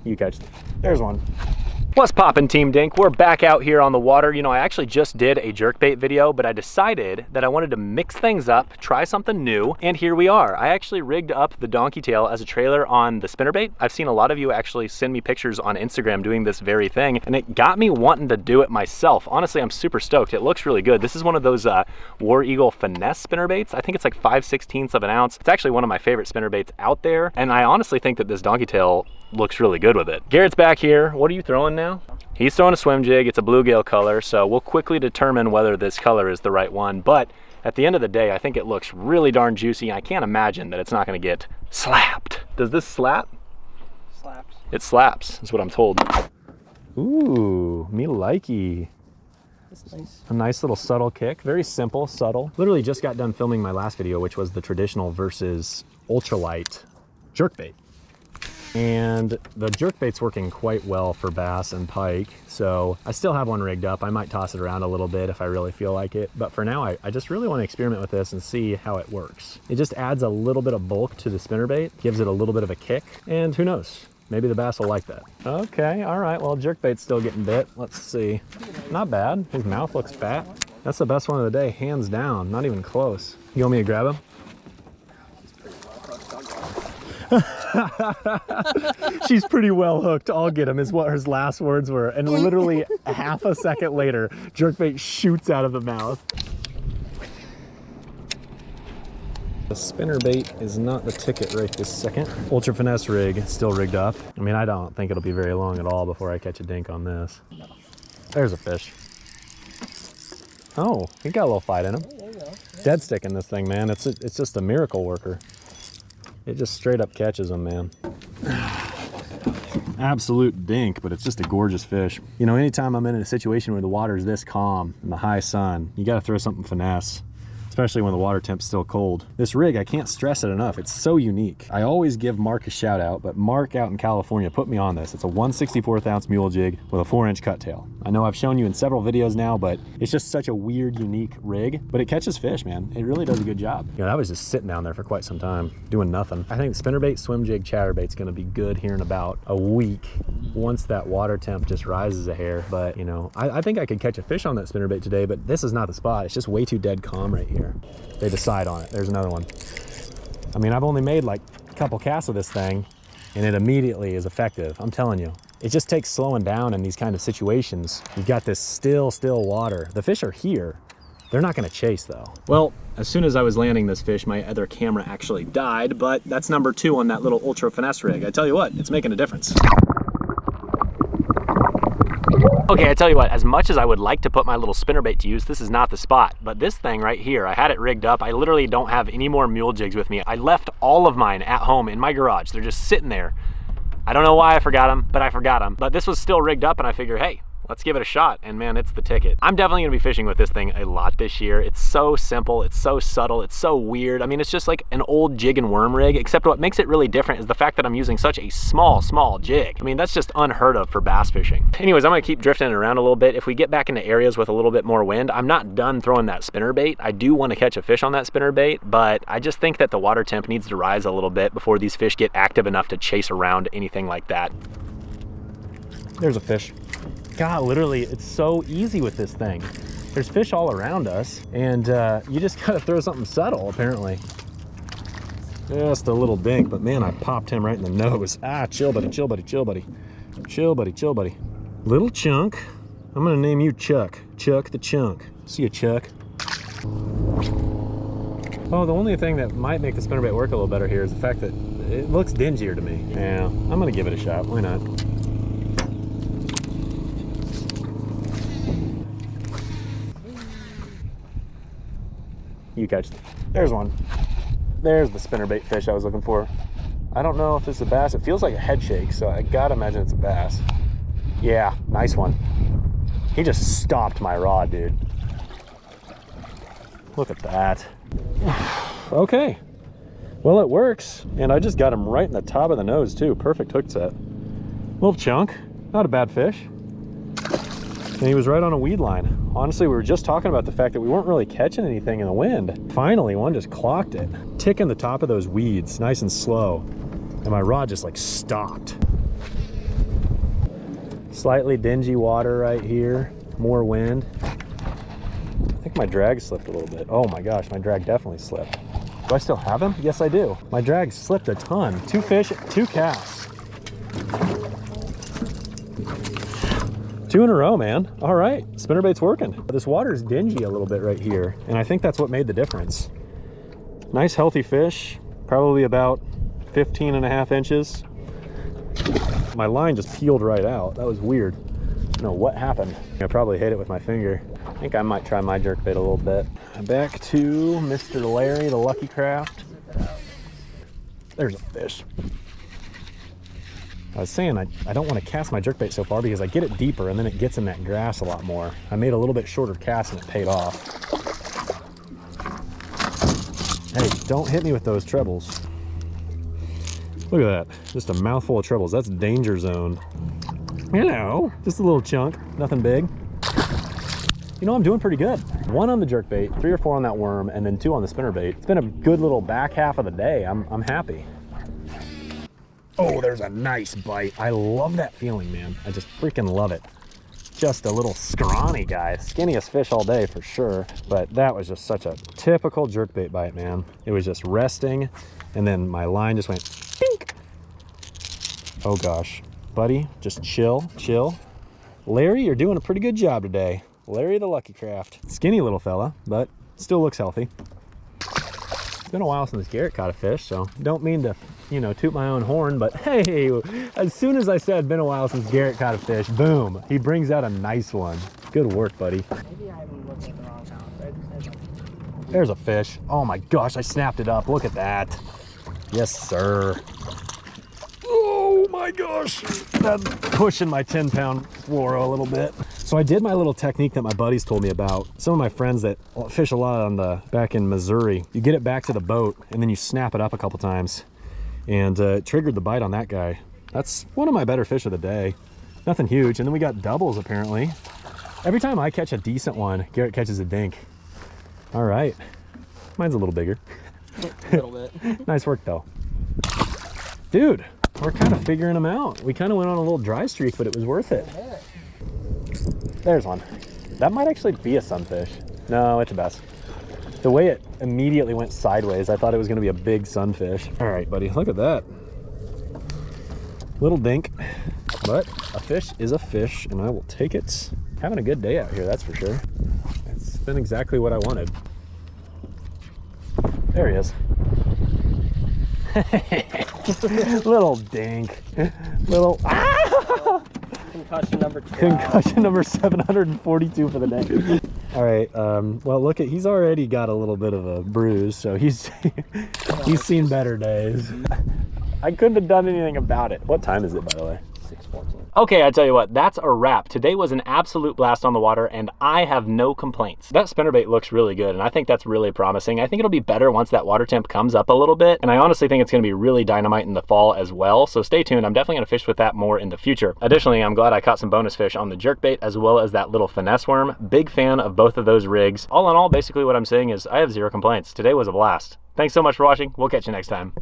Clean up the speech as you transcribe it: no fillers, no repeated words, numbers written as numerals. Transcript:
You catch it. There's one. What's poppin', Team Dink? We're back out here on the water. You know, I actually just did a jerkbait video, but I decided that I wanted to mix things up, try something new, and here we are. I actually rigged up the donkey tail as a trailer on the spinnerbait. I've seen a lot of you actually send me pictures on Instagram doing this very thing, and it got me wanting to do it myself. Honestly, I'm super stoked. It looks really good. This is one of those War Eagle Finesse spinnerbaits. I think it's like 5/16 of an ounce. It's actually one of my favorite spinnerbaits out there, and I honestly think that this donkey tail looks really good with it. Garrett's back here. What are you throwing now? He's throwing a swim jig. It's a bluegill color, so we'll quickly determine whether this color is the right one. But at the end of the day, I think it looks really darn juicy. I can't imagine that it's not going to get slapped. Does this slap? Slaps. It slaps, is what I'm told. Ooh, me likey. That's nice. A nice little subtle kick. Very simple, subtle. Literally just got done filming my last video, which was the traditional versus ultralight jerkbait. And the jerkbait's working quite well for bass and pike, so I still have one rigged up. I might toss it around a little bit if I really feel like it, but for now I just really want to experiment with this and see how it works. It just adds a little bit of bulk to the spinnerbait, gives it a little bit of a kick, and who knows, maybe the bass will like that. Okay, all right, well, jerkbait's still getting bit. Let's see. Not bad. His mouth looks fat. That's the best one of the day, hands down, not even close. You want me to grab him? She's pretty well hooked. I'll get him, is what her last words were. And literally half a second later, jerkbait shoots out of the mouth. The spinnerbait is not the ticket right this second. Ultra Finesse rig, still rigged up. I mean, I don't think it'll be very long at all before I catch a dink on this. There's a fish. Oh, he got a little fight in him. There you go. Dead stick in this thing, man. It's just a miracle worker. It just straight up catches them, man. Absolute dink, but it's just a gorgeous fish. You know, anytime I'm in a situation where the water is this calm in the high sun, you gotta throw something finesse, especially when the water temp's still cold. This rig, I can't stress it enough. It's so unique. I always give Mark a shout out, but Mark out in California put me on this. It's a 1/64 ounce mule jig with a 4-inch cut tail. I know I've shown you in several videos now, but it's just such a weird, unique rig, but it catches fish, man. It really does a good job. You know, I was just sitting down there for quite some time doing nothing. I think the spinnerbait, swim jig, chatterbait's gonna be good here in about a week once that water temp just rises a hair. But you know, I think I could catch a fish on that spinnerbait today, but this is not the spot. It's just way too dead calm right here. They decide on it. There's another one. I mean, I've only made like a couple casts of this thing and it immediately is effective. I'm telling you, it just takes slowing down in these kind of situations. You've got this still water. The fish are here. They're not gonna chase though. Well, as soon as I was landing this fish, my other camera actually died, but that's number 2 on that little Ultra Finesse rig. I tell you what, it's making a difference. Okay, I tell you what, as much as I would like to put my little spinnerbait to use, this is not the spot. But this thing right here, I had it rigged up. I literally don't have any more mule jigs with me. I left all of mine at home in my garage. They're just sitting there. I don't know why I forgot them, but I forgot them. But this was still rigged up and I figure, hey, let's give it a shot. And man, it's the ticket. I'm definitely gonna be fishing with this thing a lot this year. It's so simple, it's so subtle, it's so weird. I mean, it's just like an old jig and worm rig, except what makes it really different is the fact that I'm using such a small jig. I mean, that's just unheard of for bass fishing. Anyways, I'm gonna keep drifting it around a little bit. If we get back into areas with a little bit more wind, I'm not done throwing that spinnerbait. I do wanna catch a fish on that spinnerbait, but I just think that the water temp needs to rise a little bit before these fish get active enough to chase around anything like that. There's a fish. God, literally, it's so easy with this thing. There's fish all around us, and you just gotta throw something subtle, apparently. Just a little dink, but man, I popped him right in the nose. Ah, chill, buddy, chill, buddy, chill, buddy. Chill, buddy, chill, buddy. Little chunk. I'm gonna name you Chuck. Chuck the Chunk. See you, Chuck. Oh, the only thing that might make the spinnerbait work a little better here is the fact that it looks dingier to me. Yeah, I'm gonna give it a shot. Why not? You catch it. There's one. There's the spinnerbait fish I was looking for. I don't know if it's a bass. It feels like a head shake, so I gotta imagine it's a bass. Yeah, nice one. He just stopped my rod, dude. Look at that. Okay. Well, it works. And I just got him right in the top of the nose, too. Perfect hook set. Little chunk. Not a bad fish. And he was right on a weed line. Honestly, we were just talking about the fact that we weren't really catching anything in the wind. Finally, one just clocked it. Ticking the top of those weeds, nice and slow. And my rod just like stopped. Slightly dingy water right here, more wind. I think my drag slipped a little bit. Oh my gosh, my drag definitely slipped. Do I still have him? Yes, I do. My drag slipped a ton. 2 fish, 2 casts. 2 in a row, man. All right, spinnerbait's working. This water's dingy a little bit right here, and I think that's what made the difference. Nice healthy fish, probably about 15.5 inches. My line just peeled right out. That was weird. I don't know what happened. I probably hit it with my finger. I think I might try my jerkbait a little bit. Back to Mr. Larry, the Lucky Craft. There's a fish. I was saying I don't want to cast my jerkbait so far because I get it deeper and then it gets in that grass a lot more. I made a little bit shorter cast and it paid off. Hey, don't hit me with those trebles. Look at that, just a mouthful of trebles. That's danger zone. Hello, just a little chunk, nothing big. You know, I'm doing pretty good. 1 on the jerkbait, 3 or 4 on that worm, and then 2 on the spinnerbait. It's been a good little back half of the day. I'm happy. Oh, there's a nice bite. I love that feeling, man. I just freaking love it. Just a little scrawny guy. Skinniest fish all day for sure, but that was just such a typical jerkbait bite, man. It was just resting, and then my line just went pink. Oh gosh, buddy, just chill, chill. Larry, you're doing a pretty good job today. Larry the Lucky Craft. Skinny little fella, but still looks healthy. It's been a while since Garrett caught a fish, so don't mean to, you know, toot my own horn, but hey, as soon as I said been a while since Garrett caught a fish, boom, he brings out a nice one. Good work, buddy. Maybe I'm looking at the wrong house. There's a fish. Oh my gosh, I snapped it up. Look at that. Yes, sir. Oh my gosh, that's pushing my 10-pound fluoro a little bit. So I did my little technique that my buddies told me about. Some of my friends that fish a lot on back in Missouri, you get it back to the boat and then you snap it up a couple times, and it triggered the bite on that guy. That's one of my better fish of the day. Nothing huge. And then we got doubles apparently. Every time I catch a decent one, Garrett catches a dink. All right, mine's a little bigger. A little bit. Nice work though. Dude, we're kind of figuring them out. We kind of went on a little dry streak, but it was worth it. There's one. That might actually be a sunfish. No, it's a bass. The way it immediately went sideways, I thought it was going to be a big sunfish. All right, buddy, look at that. Little dink, but a fish is a fish, and I will take it. Having a good day out here, that's for sure. It's been exactly what I wanted. There he is. Little dink. Little, ah! Concussion number 12. Concussion number 742 for the day. All right, well, look at, he's already got a little bit of a bruise, so he's seen better days. I couldn't have done anything about it. What time is it, by the way? 6:14. Okay, I tell you what, that's a wrap. Today was an absolute blast on the water, and I have no complaints. That spinnerbait looks really good, and I think that's really promising. I think it'll be better once that water temp comes up a little bit, and I honestly think it's gonna be really dynamite in the fall as well, so stay tuned. I'm definitely gonna fish with that more in the future. Additionally, I'm glad I caught some bonus fish on the jerkbait as well as that little finesse worm. Big fan of both of those rigs. All in all, basically what I'm saying is I have zero complaints. Today was a blast. Thanks so much for watching. We'll catch you next time.